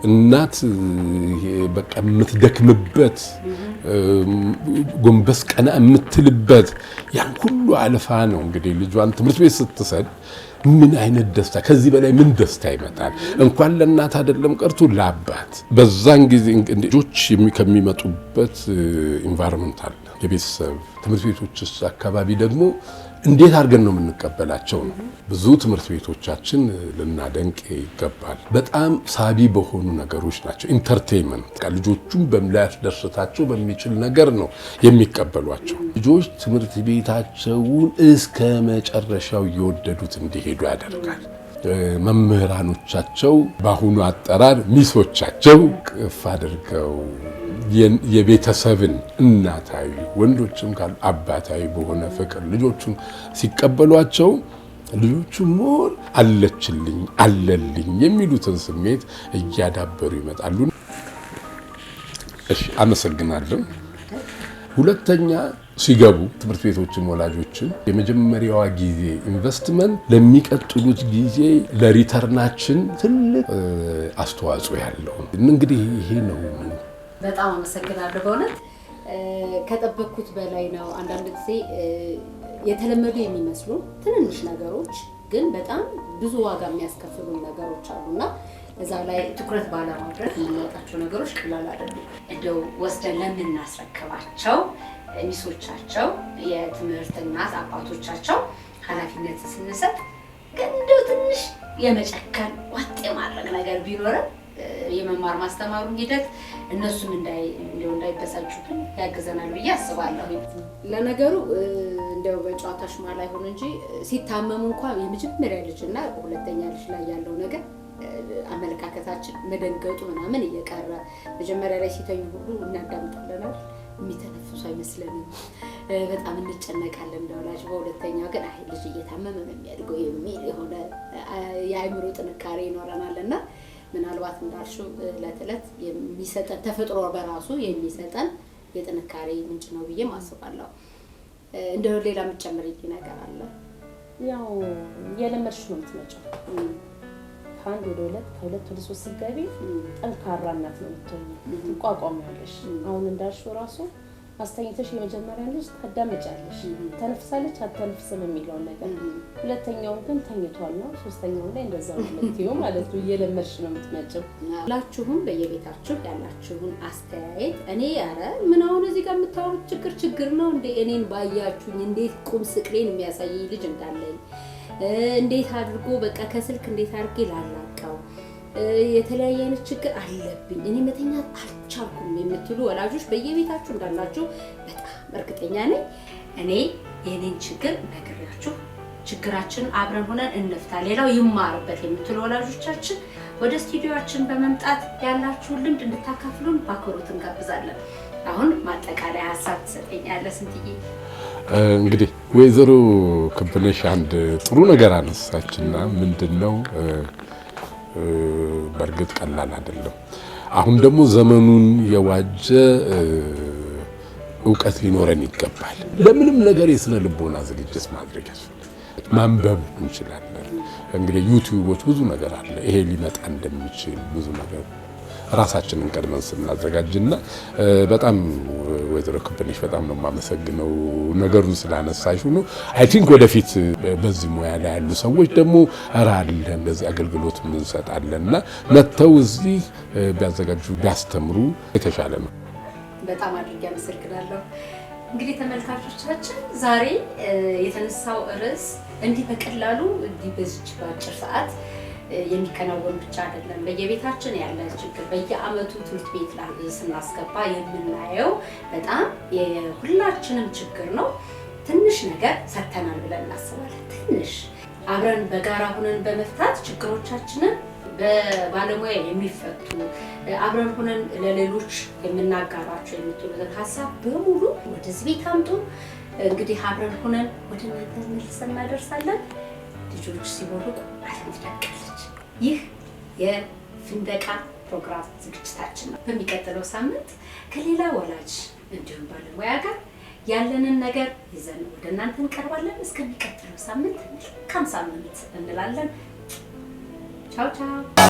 እናት በቃ የምትደክምበት ጎንበስ ቀና የምትልበት ያን ሁሉ አልፋ ነው እንግዲህ ልጇን ትምህርት ቤት ስትሰድ ምን አይነት ደስታ ከዚህ በላይ ምን ደስታ ይመጣል? እንኳን ለእናት አይደለም ቀርቶ ለአባት። በዛን ጊዜ ልጆች ከሚመጡበት ኢንቫይሮንመንት አለ የቤተሰብ ትምህርት ቤቶችስ አካባቢ ደግሞ እንዴት አድርገን ነው የምንቀበላቸው ነው። ብዙ ትምህርት ቤቶቻችን ልናደንቅ ይገባል። በጣም ሳቢ በሆኑ ነገሮች ናቸው። ኢንተርቴይንመንት ልጆቹን በሚያስደስታቸው በሚችል ነገር ነው የሚቀበሏቸው። ልጆች ትምህርት ቤታቸውን እስከ መጨረሻው እየወደዱት እንዲሄዱ ያደርጋል። መምህራኖቻቸው በአሁኑ አጠራር ሚሶቻቸው ቅፍ አድርገው የቤተሰብን እናታዊ ወንዶችም ካሉ አባታዊ በሆነ ፍቅር ልጆቹን ሲቀበሏቸው ልጆቹ ሞር አለችልኝ አለልኝ የሚሉትን ስሜት እያዳበሩ ይመጣሉ። እሺ አመሰግናለሁ። ሁለተኛ ሲገቡ ትምህርት ቤቶችን ወላጆችን የመጀመሪያዋ ጊዜ ኢንቨስትመንት ለሚቀጥሉት ጊዜ ለሪተርናችን ትልቅ አስተዋጽኦ ያለው እንግዲህ ይሄ ነው። በጣም አመሰግናለሁ። በእውነት ከጠበቅኩት በላይ ነው። አንዳንድ ጊዜ የተለመዱ የሚመስሉ ትንንሽ ነገሮች ግን በጣም ብዙ ዋጋ የሚያስከፍሉ ነገሮች አሉና እዛ ላይ ትኩረት ባለማድረግ የምናወጣቸው ነገሮች ቀላል አይደሉም። እንደው ወስደን ለምናስረክባቸው ሚሶቻቸው የትምህርት እናት አባቶቻቸው ኃላፊነት ስንሰጥ ግን እንደው ትንሽ የመጨከን ዋጥ የማድረግ ነገር ቢኖርም የመማር ማስተማሩ ሂደት እነሱም እንዳይበሳጩብን ያግዘናል ብዬ አስባለሁ። ለነገሩ እንደው በጨዋታሽ ማላ ይሁን እንጂ ሲታመሙ እንኳን የመጀመሪያ ልጅና ሁለተኛ ልጅ ላይ ያለው ነገር አመለካከታችን መደንገጡ ምናምን እየቀረ መጀመሪያ ላይ ሲተኙ ሁሉ እናዳምጣለናል። የሚተነፍሱ አይመስለንም። በጣም እንጨነቃለን እንደወላጅ። በሁለተኛው ግን አይ ልጅ እየታመመ ነው የሚያድገው የሚል የሆነ የአእምሮ ጥንካሬ ይኖረናልና ምናልባት እንዳልሽው ለተለት የሚሰጠን ተፈጥሮ በራሱ የሚሰጠን የጥንካሬ ምንጭ ነው ብዬ ማስባለሁ። እንደው ሌላ የምትጨምሪልኝ ነገር አለ? ያው የለመድሽ ነው የምትመጪው። ከአንድ ወደ ሁለት ከሁለት ወደ ሶስት ስትገቢ ጠንካራ እናት ነው የምትሆኚው። ትቋቋሚያለሽ። አሁን እንዳልሽው ራሱ አስተኝተሽ የመጀመሪያ ልጅ ታዳምጫለሽ። ተነፍሳለች አትተነፍስም የሚለውን ነገር። ሁለተኛውን ግን ተኝቷል ነው። ሶስተኛውን ላይ እንደዛው ነው ማለት ነው። እየለመድሽ ነው የምትመጪው። ሁላችሁም በየቤታችሁ ያላችሁን አስተያየት እኔ ያረ ምን አሁን እዚህ ጋር የምታወሩት ችግር ነው እንዴ? እኔን ባያችሁኝ እንዴት ቁም ስቅሌን የሚያሳየኝ ልጅ እንዳለኝ እንዴት አድርጎ በቃ ከስልክ እንዴት አድርጌ ላላቀው የተለያየ አይነት ችግር አለብኝ እኔ መተኛት አልቻልኩም የምትሉ ወላጆች በየቤታችሁ እንዳላችሁ በጣም እርግጠኛ ነኝ። እኔ የኔን ችግር ነግሬያችሁ ችግራችንን አብረን ሆነን እንፍታ ሌላው ይማርበት የምትሉ ወላጆቻችን ወደ ስቱዲዮአችን በመምጣት ያላችሁን ልምድ እንድታካፍሉን በአክብሮት እንጋብዛለን። አሁን ማጠቃለያ ሀሳብ ትሰጠኛለህ ስንትዬ? እንግዲህ ወይዘሮ ክብነሽ አንድ ጥሩ ነገር አነሳችና ምንድነው በእርግጥ ቀላል አይደለም። አሁን ደግሞ ዘመኑን የዋጀ ዕውቀት ሊኖረን ይገባል። ለምንም ነገር የስነ ልቦና ዝግጅት ማድረግ ያስፈልጋል። ማንበብ እንችላለን። እንግዲህ ዩቲዩቦች ብዙ ነገር አለ። ይሄ ሊመጣ እንደሚችል ብዙ ነገር ራሳችንን ቀድመን ስናዘጋጅና በጣም ወይዘሮ ክብነሽ በጣም ነው የማመሰግነው ነገሩን ስላነሳሽ ነው። አይ ቲንክ ወደፊት በዚህ ሙያ ላይ ያሉ ሰዎች ደግሞ አራል እንደዚህ አገልግሎት እንሰጣለንና መተው እዚህ ቢያዘጋጁ ቢያስተምሩ የተሻለ ነው። በጣም አድርጌ አመሰግናለሁ። እንግዲህ ተመልካቾቻችን ዛሬ የተነሳው ርዕስ እንዲህ በቀላሉ እንዲህ በዚች ባጭር ሰዓት የሚከናወን ብቻ አይደለም። በየቤታችን ያለ ችግር በየአመቱ ትምህርት ቤት ላይ ስናስገባ የምናየው በጣም የሁላችንም ችግር ነው። ትንሽ ነገር ሰተናል ብለን እናስባለን። ትንሽ አብረን በጋራ ሆነን በመፍታት ችግሮቻችንን በባለሙያ የሚፈቱ አብረን ሆነን ለሌሎች የምናጋራቸው የምትሉትን ሀሳብ በሙሉ ወደዚህ ቤት አምጡ። እንግዲህ አብረን ሆነን ወደ እናንተ መልሰን እናደርሳለን። ልጆች ሲወርቁ ዓለም ትደምቃለች። ይህ የፍንደቃ ፕሮግራም ዝግጅታችን ነው። በሚቀጥለው ሳምንት ከሌላ ወላጅ እንዲሁም ባለሙያ ጋር ያለንን ነገር ይዘን ወደ እናንተ እንቀርባለን። እስከሚቀጥለው ሳምንት መልካም ሳምንት እንላለን። ቻው ቻው።